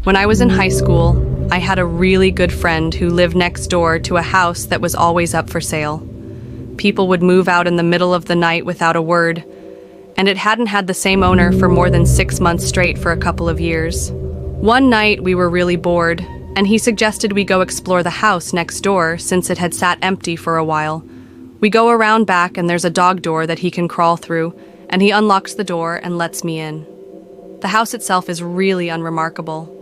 When I was in high school, I had a really good friend who lived next door to a house that was always up for sale. People would move out in the middle of the night without a word, and it hadn't had the same owner for more than 6 months straight for a couple of years. One night, we were really bored, and he suggested we go explore the house next door since it had sat empty for a while. We go around back and there's a dog door that he can crawl through, and he unlocks the door and lets me in. The house itself is really unremarkable.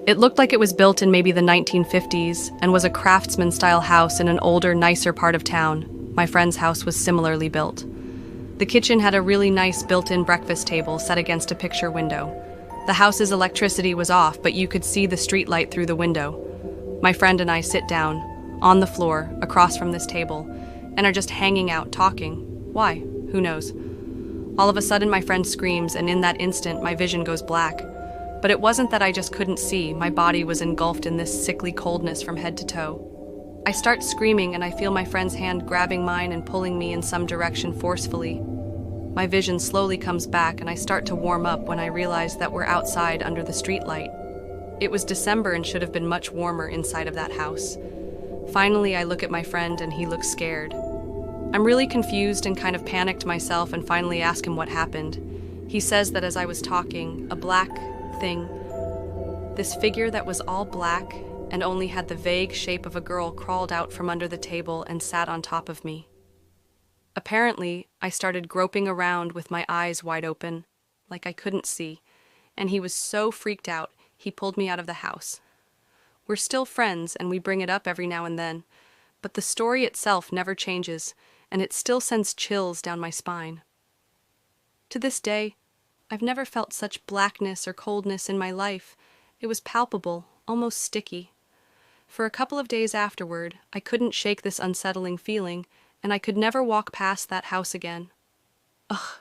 It looked like it was built in maybe the 1950s and was a craftsman-style house in an older, nicer part of town. My friend's house was similarly built. The kitchen had a really nice built-in breakfast table set against a picture window. The house's electricity was off, but you could see the street light through the window. My friend and I sit down, on the floor, across from this table, and are just hanging out, talking. Why? Who knows? All of a sudden, my friend screams, and in that instant, my vision goes black. But it wasn't that I just couldn't see. My body was engulfed in this sickly coldness from head to toe. I start screaming, and I feel my friend's hand grabbing mine and pulling me in some direction forcefully. My vision slowly comes back, and I start to warm up when I realize that we're outside under the streetlight. It was December and should have been much warmer inside of that house. Finally, I look at my friend, and he looks scared. I'm really confused and kind of panicked myself, and finally ask him what happened. He says that as I was talking, a black thing, this figure that was all black and only had the vague shape of a girl, crawled out from under the table and sat on top of me. Apparently, I started groping around with my eyes wide open, like I couldn't see, and he was so freaked out, he pulled me out of the house. We're still friends, and we bring it up every now and then, but the story itself never changes, and it still sends chills down my spine. To this day, I've never felt such blackness or coldness in my life. It was palpable, almost sticky. For a couple of days afterward, I couldn't shake this unsettling feeling, and I could never walk past that house again. Ugh,